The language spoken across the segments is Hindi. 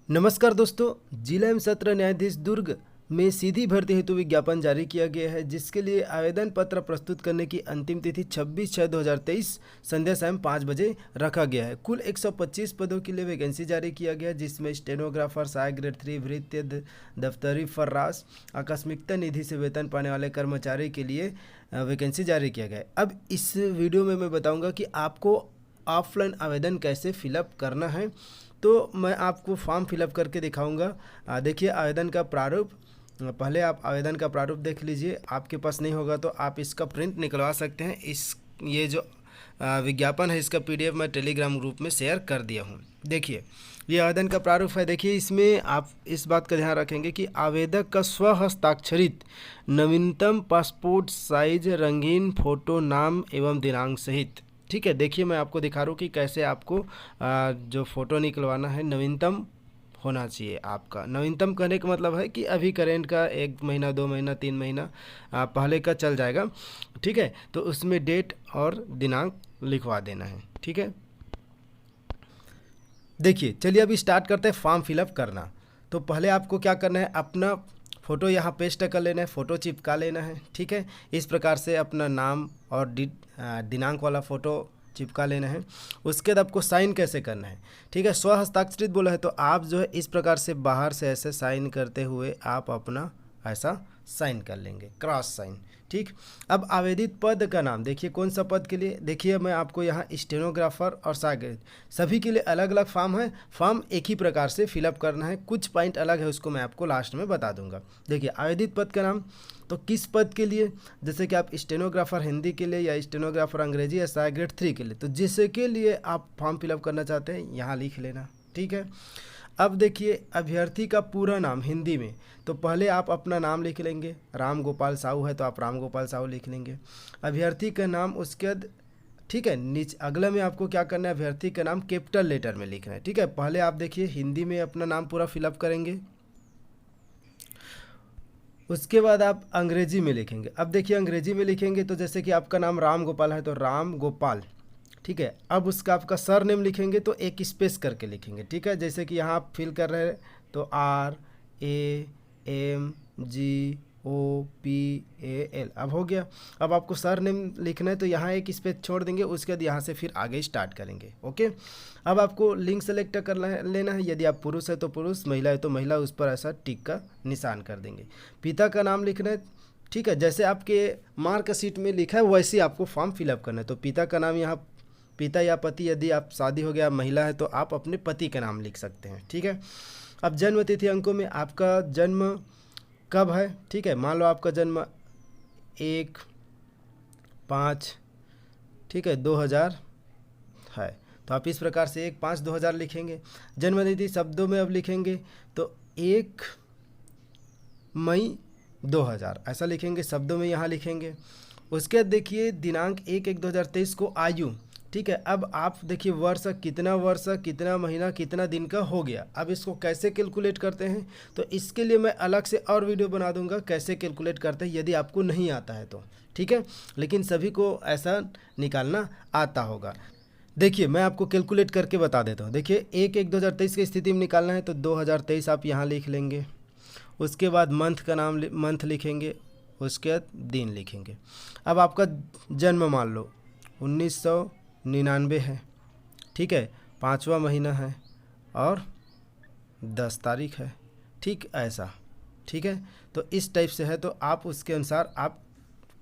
नमस्कार दोस्तों। जिला एवं सत्र न्यायाधीश दुर्ग में सीधी भर्ती हेतु विज्ञापन जारी किया गया है, जिसके लिए आवेदन पत्र प्रस्तुत करने की अंतिम तिथि 26/6/2023 संध्या शाम 5 बजे रखा गया है। कुल 125 पदों के लिए वैकेंसी जारी किया गया है, जिसमें स्टेनोग्राफर, सहायक ग्रेड 3, भृत्य, दफ्तरी फर्राश, आकस्मिकता निधि से वेतन पाने वाले कर्मचारी के लिए वैकेंसी जारी किया गया है। अब इस वीडियो में मैं बताऊँगा कि आपको ऑफलाइन आवेदन कैसे फिलअप करना है। तो मैं आपको फॉर्म फिलअप करके दिखाऊंगा। देखिए आवेदन का प्रारूप। पहले आप आवेदन का प्रारूप देख लीजिए। आपके पास नहीं होगा तो आप इसका प्रिंट निकलवा सकते हैं। ये जो विज्ञापन है, इसका पीडीएफ मैं टेलीग्राम ग्रुप में शेयर कर दिया हूँ। देखिए ये आवेदन का प्रारूप है। देखिए इसमें आप इस बात का ध्यान रखेंगे कि आवेदक का स्वहस्ताक्षरित नवीनतम पासपोर्ट साइज रंगीन फोटो, नाम एवं दिनांक सहित। ठीक है, देखिए मैं आपको दिखा रहा हूँ कि कैसे आपको जो फ़ोटो निकलवाना है नवीनतम होना चाहिए। आपका नवीनतम कहने का मतलब है कि अभी करेंट का 1 महीना 2 महीना 3 महीना पहले का चल जाएगा। ठीक है, तो उसमें डेट और दिनांक लिखवा देना है। ठीक है, देखिए चलिए अभी स्टार्ट करते हैं फॉर्म फिलअप करना। तो पहले आपको क्या करना है, अपना फ़ोटो यहाँ पेस्ट कर लेना है, फ़ोटो चिपका लेना है। ठीक है, इस प्रकार से अपना नाम और दिनांक वाला फ़ोटो चिपका लेना है। उसके बाद आपको साइन कैसे करना है। ठीक है, स्व हस्ताक्षरित बोला है तो आप जो है इस प्रकार से बाहर से ऐसे साइन करते हुए आप अपना ऐसा साइन कर लेंगे, क्रॉस साइन। ठीक, अब आवेदित पद का नाम देखिए कौन सा पद के लिए। देखिए मैं आपको यहाँ स्टेनोग्राफर और सहायक सभी के लिए अलग अलग फॉर्म है। फॉर्म एक ही प्रकार से फिलअप करना है, कुछ पॉइंट अलग है, उसको मैं आपको लास्ट में बता दूंगा। देखिए आवेदित पद का नाम तो किस पद के लिए, जैसे कि आप स्टेनोग्राफर हिंदी के लिए या स्टेनोग्राफर अंग्रेजी या सहायक ग्रेड 3 के लिए, तो जिसके लिए आप फॉर्म फिलअप करना चाहते हैं यहाँ लिख लेना। ठीक है, अब देखिए अभ्यर्थी का पूरा नाम हिंदी में, तो पहले आप अपना नाम लिख लेंगे। राम गोपाल साहू है तो आप राम गोपाल साहू लिख लेंगे अभ्यर्थी का नाम। उसके बाद ठीक है, नीचे अगला में आपको क्या करना है, अभ्यर्थी का नाम कैपिटल लेटर में लिखना है। ठीक है, पहले आप देखिए हिंदी में अपना नाम पूरा फिलअप करेंगे, उसके बाद आप अंग्रेजी में लिखेंगे। अब देखिए अंग्रेजी में लिखेंगे तो जैसे कि आपका नाम राम गोपाल है तो राम गोपाल। ठीक है, अब उसका आपका सर नेम लिखेंगे तो एक स्पेस करके लिखेंगे। ठीक है, जैसे कि यहाँ आप फिल कर रहे हैं तो RAMGOPAL अब हो गया। अब आपको सर नेम लिखना है तो यहाँ एक स्पेस छोड़ देंगे, उसके बाद यहाँ से फिर आगे स्टार्ट करेंगे। ओके, अब आपको लिंग सेलेक्ट कर लेना है। यदि आप पुरुष है तो पुरुष, महिला है तो महिला, उस पर ऐसा टिक का निशान कर देंगे। पिता का नाम लिखना है। ठीक है, जैसे आपके मार्कशीट में लिखा है वैसे आपको फॉर्म फिलअप करना है। तो पिता का नाम यहाँ पिता या पति, यदि आप शादी हो गया महिला है तो आप अपने पति का नाम लिख सकते हैं। ठीक है, अब जन्म तिथि अंकों में आपका जन्म कब है। ठीक है, मान लो आपका जन्म 1/5 ठीक है 2000 है, तो आप इस प्रकार से 1/5/2000 लिखेंगे। जन्म तिथि शब्दों में अब लिखेंगे तो 1 मई 2000 ऐसा लिखेंगे, शब्दों में यहाँ लिखेंगे। उसके बाद देखिए दिनांक 1/1/2023 को आयु। ठीक है, अब आप देखिए वर्ष कितना महीना कितना दिन का हो गया। अब इसको कैसे कैलकुलेट करते हैं तो इसके लिए मैं अलग से और वीडियो बना दूंगा कैसे कैलकुलेट करते हैं, यदि आपको नहीं आता है तो। ठीक है, लेकिन सभी को ऐसा निकालना आता होगा। देखिए मैं आपको कैलकुलेट करके बता देता हूँ। देखिए 1/1/2023 की स्थिति में निकालना है तो 2023 आप यहाँ लिख लेंगे। उसके बाद मंथ का नाम मंथ लिखेंगे, उसके बाद दिन लिखेंगे। अब आपका जन्म मान लो 1999 है। ठीक है, 5वां महीना है और 10 तारीख है। ठीक ऐसा। ठीक है, तो इस टाइप से है तो आप उसके अनुसार आप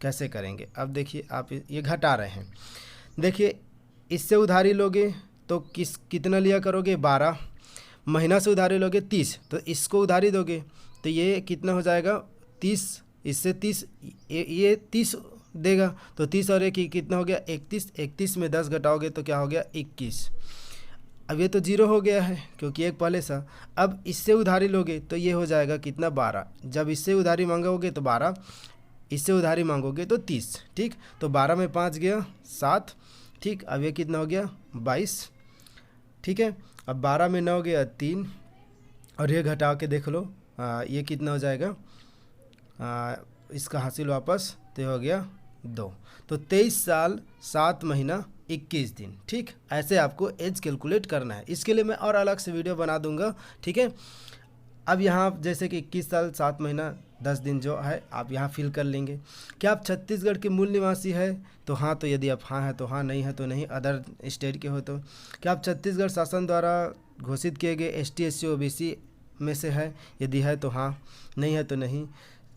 कैसे करेंगे। अब देखिए आप ये घटा रहे हैं। देखिए इससे उधारी लोगे तो कितना लिया करोगे 12, महीना से उधारी लोगे 30, तो इसको उधारी दोगे तो ये कितना हो जाएगा 30, इससे 30 ये 30 देगा तो 30 और 1 कितना हो गया 31, 31 में 10 घटाओगे तो क्या हो गया 21। अब ये तो जीरो हो गया है क्योंकि एक पहले सा। अब इससे उधारी लोगे तो ये हो जाएगा कितना 12, जब इससे उधारी मांगोगे तो 12, इससे उधारी मांगोगे तो 30। ठीक, तो 12 में 5 गया 7। ठीक, अब ये कितना हो गया 22। ठीक है, अब 12 में 9 गया 3 और ये घटा के देख लो ये कितना हो जाएगा, इसका हासिल वापस तो हो गया 2। तो 23 साल 7 महीना 21 दिन। ठीक, ऐसे आपको एज कैलकुलेट करना है। इसके लिए मैं और अलग से वीडियो बना दूंगा। ठीक है, अब यहाँ जैसे कि 21 साल 7 महीना 10 दिन जो है आप यहाँ फिल कर लेंगे। क्या आप छत्तीसगढ़ के मूल निवासी है तो हाँ, तो यदि आप हाँ है तो हाँ, नहीं है तो नहीं, अदर स्टेट के हो तो। क्या आप छत्तीसगढ़ शासन द्वारा घोषित किए गए ST SC OBC में से है, यदि है तो हाँ, नहीं है तो नहीं।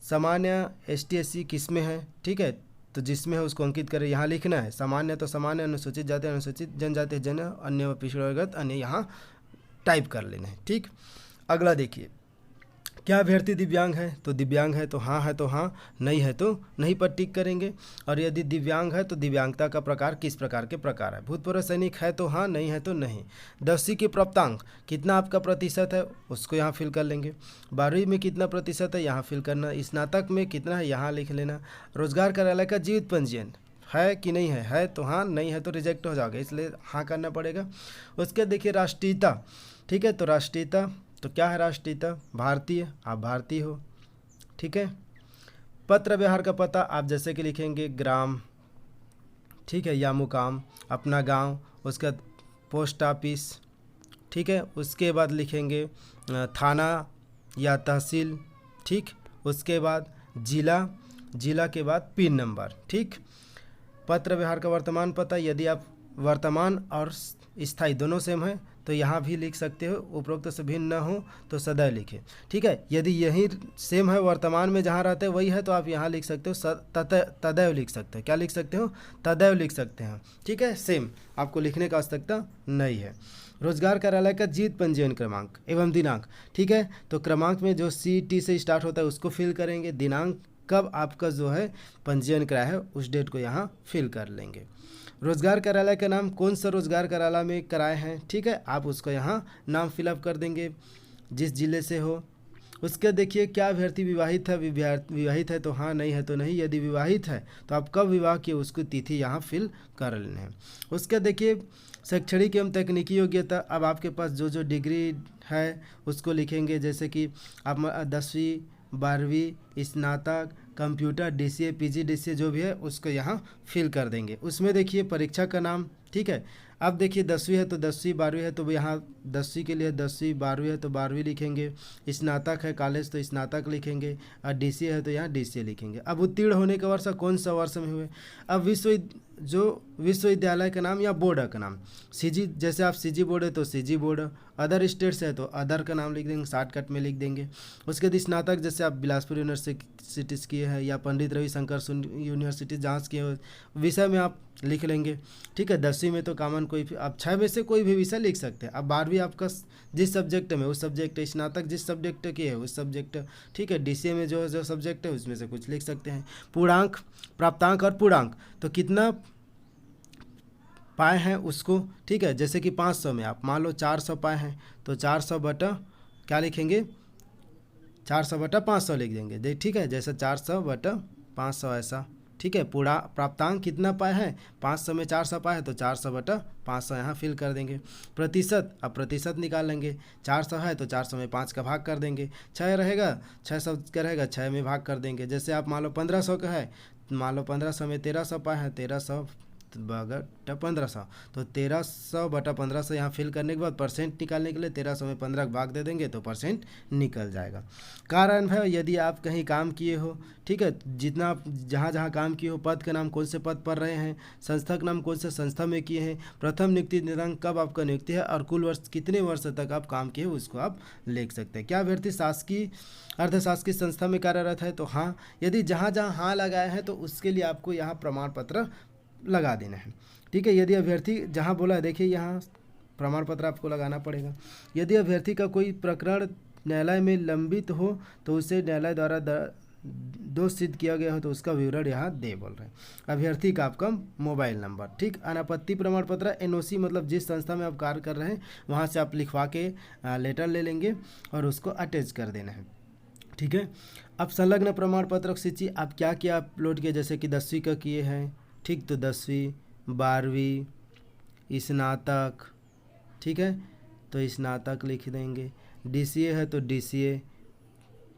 सामान्य ST SC किस में है, ठीक है, तो जिसमें है उसको अंकित करें, यहाँ लिखना है। सामान्य तो सामान्य, अनुसूचित जाति अनुसूचित जनजाति जन, अन्य पिछड़ा वर्ग अन्य, यहाँ टाइप कर लेना है। ठीक, अगला देखिए, क्या अभ्यर्थी दिव्यांग है तो दिव्यांग है तो हाँ, नहीं है तो नहीं पर टिक करेंगे। और यदि दिव्यांग है तो दिव्यांगता का प्रकार किस प्रकार के प्रकार है। भूतपूर्व सैनिक है तो हाँ, नहीं है तो नहीं। 10वीं के प्राप्तांक कितना आपका प्रतिशत है उसको यहाँ फिल कर लेंगे। 12वीं में कितना प्रतिशत है यहाँ फिल करना। स्नातक में कितना है यहाँ लिख लेना। रोजगार कार्यालय का जीवित पंजीयन है कि नहीं है तो हाँ, नहीं है तो रिजेक्ट हो जाओगे, इसलिए हाँ करना पड़ेगा। उसके देखिए राष्ट्रीयता, ठीक है, तो राष्ट्रीयता तो क्या है राष्ट्रीयता, भारतीय, आप भारतीय हो। ठीक है, पत्र व्यवहार का पता आप जैसे कि लिखेंगे ग्राम, ठीक है, या मुकाम, अपना गांव, उसका पोस्ट ऑफिस, ठीक है, उसके बाद लिखेंगे थाना या तहसील, ठीक, उसके बाद जिला, जिला के बाद पिन नंबर। ठीक, पत्र व्यवहार का वर्तमान पता, यदि आप वर्तमान और स्थायी दोनों सेम है तो यहाँ भी लिख सकते हो। उपरोक्त से भिन्न न हो तो सदैव लिखें। ठीक है, यदि यही सेम है वर्तमान में जहाँ रहते हैं वही है तो आप यहाँ लिख सकते हो तदैव लिख सकते हो। क्या लिख सकते हो, तदैव लिख सकते हैं। ठीक है, सेम, आपको लिखने का आवश्यकता नहीं है। रोजगार कार्यालय का जीवित पंजीयन क्रमांक एवं दिनांक, ठीक है, तो क्रमांक में जो CT से स्टार्ट होता है उसको फिल करेंगे। दिनांक कब आपका जो है पंजीयन कराया है उस डेट को यहाँ फिल कर लेंगे। रोजगार कार्यालय का नाम कौन सा रोजगार कार्यालय में कराए हैं, ठीक है, आप उसको यहाँ नाम फिलअप कर देंगे जिस जिले से हो। उसके देखिए, क्या अभ्यर्थी विवाहित है, विवाहित है तो हाँ, नहीं है तो नहीं। यदि विवाहित है तो आप कब विवाह किए उसको तिथि यहाँ फिल कर लेना है। उसके देखिए शैक्षणिक एवं तकनीकी योग्यता, अब आपके पास जो जो डिग्री है उसको लिखेंगे, जैसे कि आप 10वीं 12वीं स्नातक कंप्यूटर DCA PG DCA जो भी है उसको यहाँ फिल कर देंगे। उसमें देखिए परीक्षा का नाम, ठीक है, अब देखिए 10वीं है तो 10वीं, 12वीं है तो यहाँ 10वीं के लिए 10वीं, 12वीं है तो 12वीं लिखेंगे। स्नातक है कॉलेज तो स्नातक लिखेंगे और DCA है तो यहाँ DCA लिखेंगे। अब उत्तीर्ण होने का वर्ष कौन सा वर्ष में हुए। अब विश्वविद्यालय का नाम या बोर्ड का नाम, CG जैसे आप CG बोर्ड है तो CG बोर्ड, अदर स्टेट्स है तो अदर का नाम लिख देंगे, शॉर्टकट में लिख देंगे। उसके बाद स्नातक जैसे आप बिलासपुर यूनिवर्सिटी किए हैं या पंडित रविशंकर यूनिवर्सिटी जहाँ किए हो, विषय में आप लिख लेंगे। ठीक है, 10वीं में तो कॉमन कोई भी आप 6 में से कोई भी विषय लिख सकते हैं। अब 12वीं आपका जिस सब्जेक्ट में उस सब्जेक्ट, स्नातक जिस सब्जेक्ट के है उस सब्जेक्ट, ठीक है, DCA में जो सब्जेक्ट है उसमें से कुछ लिख सकते हैं। पूर्णांक, प्राप्तांक और पूर्णांक तो कितना पाए हैं उसको, ठीक है, जैसे कि 500 में आप मान लो 400 पाए हैं तो 400 बटा क्या लिखेंगे, 400 बटा 500 लिख देंगे। ठीक है, जैसे 400 बटा 500 ऐसा। ठीक है, पूरा प्राप्तांक कितना पाए हैं, 500 में 400 पाए हैं तो 400 बटा 500 यहाँ फिल कर देंगे। प्रतिशत, अब प्रतिशत निकाल लेंगे, 400 है तो 400 में 5 का भाग कर देंगे। 6 रहेगा, 600 का रहेगा, 6 में भाग कर देंगे। जैसे आप मान लो 1500 का है, मान लो 1500 में 1300 पाए हैं, 1300 बटा 1500 तो 1300 बटा 1500 यहाँ फिल करने के बाद परसेंट निकालने के लिए 1300 में 15 भाग दे देंगे तो परसेंट निकल जाएगा। कारण है यदि आप कहीं काम किए हो, ठीक है, जितना आप जहाँ जहाँ काम किए हो, पद का नाम कौन से पद पर रहे हैं, संस्था का नाम कौन से संस्था में किए हैं, प्रथम नियुक्ति दिनांक कब आपका नियुक्ति है और कुल वर्ष कितने वर्ष तक आप काम किए उसको आप लिख सकते हैं। क्या अभ्यर्थी शासकीय अर्धशासकीय संस्था में कार्यरत है तो हाँ, यदि जहाँ जहाँ हाँ लगाए हैं तो उसके लिए आपको यहाँ प्रमाण पत्र लगा देना है। ठीक है, यदि अभ्यर्थी जहाँ बोला है देखिए यहाँ प्रमाण पत्र आपको लगाना पड़ेगा। यदि अभ्यर्थी का कोई प्रकरण न्यायालय में लंबित हो तो उसे न्यायालय द्वारा दोष सिद्ध किया गया हो तो उसका विवरण यहाँ दे बोल रहे हैं। अभ्यर्थी का आपका मोबाइल नंबर, ठीक, अनापत्ति प्रमाण पत्र NOC मतलब जिस संस्था में आप कार्य कर रहे हैं वहाँ से आप लिखवा के लेटर ले लेंगे और उसको अटैच कर देना है। ठीक है, अब संलग्न प्रमाण पत्र सूची आप क्या क्या अपलोड किए, जैसे कि 10वीं का किए हैं, ठीक, तो 10वीं 12वीं स्नातक, ठीक है, तो स्नातक लिख देंगे। DCA है तो DCA,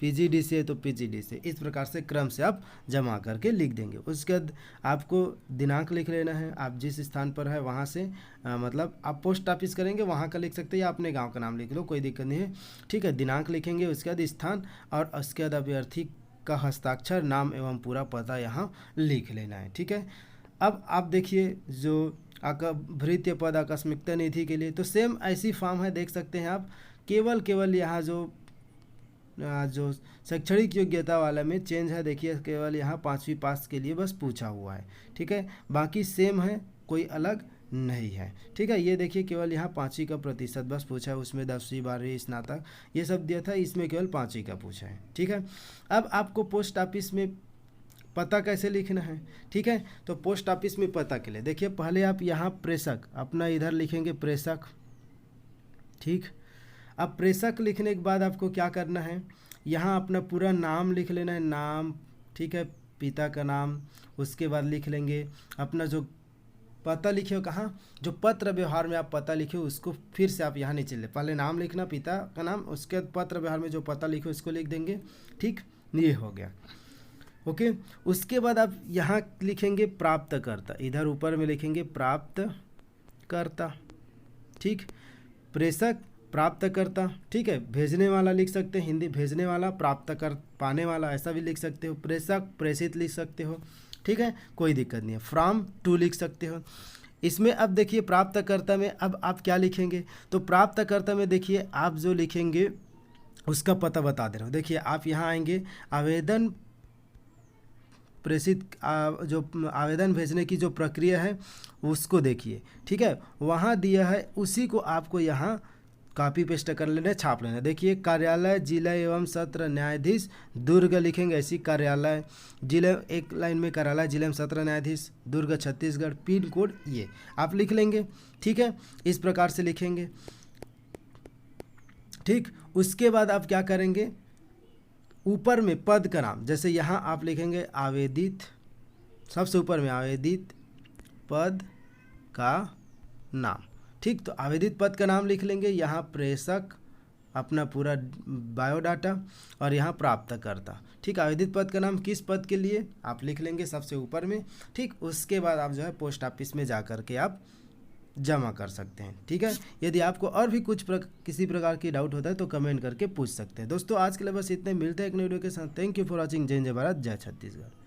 पीजीडीसी है तो पीजीडीसी, इस प्रकार से क्रम से आप जमा करके लिख देंगे। उसके बाद आपको दिनांक लिख लेना है, आप जिस स्थान पर है वहाँ से मतलब आप पोस्ट ऑफिस करेंगे वहाँ का लिख सकते हैं या अपने गांव का नाम लिख लो, कोई दिक्कत नहीं है, ठीक है। दिनांक लिखेंगे, उसके बाद स्थान और उसके बाद अभ्यर्थी का हस्ताक्षर, नाम एवं पूरा पता यहाँ लिख लेना है, ठीक है। अब आप देखिए जो भृत्य पद आकस्मिकता निधि के लिए तो सेम ऐसी फॉर्म है, देख सकते हैं आप। केवल यहाँ जो शैक्षणिक योग्यता वाला में चेंज है, देखिए केवल यहाँ 5वीं पास के लिए बस पूछा हुआ है, ठीक है। बाकी सेम है, कोई अलग नहीं है, ठीक है। ये देखिए केवल यहाँ 5वीं का प्रतिशत बस पूछा है, उसमें 10वीं 12वीं स्नातक ये सब दिया था, इसमें केवल 5वीं का पूछा है, ठीक है। अब आपको पोस्ट ऑफिस में पता कैसे लिखना है, ठीक है। तो पोस्ट ऑफिस में पता के लिए देखिए पहले आप यहाँ प्रेषक अपना इधर लिखेंगे प्रेषक, ठीक। अब प्रेषक लिखने के बाद आपको क्या करना है, यहाँ अपना पूरा नाम लिख लेना है, नाम, ठीक है, पिता का नाम। उसके बाद लिख लेंगे अपना जो पता लिखे हो, कहाँ जो पत्र व्यवहार में आप पता लिखे हो उसको फिर से आप यहाँ नीचे ले, पहले नाम लिखना पिता का नाम, उसके बाद पत्र व्यवहार में जो पता लिखे उसको लिख देंगे, ठीक। ये हो गया, ओके। उसके बाद आप यहाँ लिखेंगे प्राप्तकर्ता, इधर ऊपर में लिखेंगे प्राप्तकर्ता, ठीक। प्रेषक प्राप्तकर्ता, ठीक है। भेजने वाला लिख सकते हैं, हिंदी भेजने वाला, प्राप्त कर पाने वाला ऐसा भी लिख सकते हो। प्रेषक प्रेषित लिख सकते हो, ठीक है, कोई दिक्कत नहीं है। फ्रॉम टू लिख सकते हो। इसमें अब देखिए प्राप्तकर्ता में अब आप क्या लिखेंगे, तो प्राप्तकर्ता में देखिए आप जो लिखेंगे उसका पता बता दे रहा हूँ। देखिए आप यहाँ आएंगे, आवेदन प्रेषित जो आवेदन भेजने की जो प्रक्रिया है उसको देखिए, ठीक है, वहाँ दिया है, उसी को आपको यहाँ कॉपी पेस्ट कर लेना, छाप लेना। देखिए कार्यालय जिला एवं सत्र न्यायाधीश दुर्ग लिखेंगे, ऐसी कार्यालय जिले, एक लाइन में कार्यालय जिला एवं सत्र न्यायाधीश दुर्ग छत्तीसगढ़, पिन कोड ये आप लिख लेंगे, ठीक है। इस प्रकार से लिखेंगे, ठीक। उसके बाद आप क्या करेंगे, ऊपर में पद का नाम, जैसे यहाँ आप लिखेंगे आवेदित, सबसे ऊपर में आवेदित पद का नाम, ठीक। तो आवेदित पद का नाम लिख लेंगे, यहाँ प्रेषक अपना पूरा बायोडाटा और यहाँ प्राप्तकर्ता, ठीक। आवेदित पद का नाम किस पद के लिए आप लिख लेंगे सबसे ऊपर में, ठीक। उसके बाद आप जो है पोस्ट ऑफिस में जा कर के आप जमा कर सकते हैं, ठीक है। यदि आपको और भी किसी प्रकार की डाउट होता है तो कमेंट करके पूछ सकते हैं। दोस्तों आज के लिए बस इतने, मिलते हैं एक नई वीडियो के साथ। Thank you for watching. जय जय भारत, जय छत्तीसगढ़।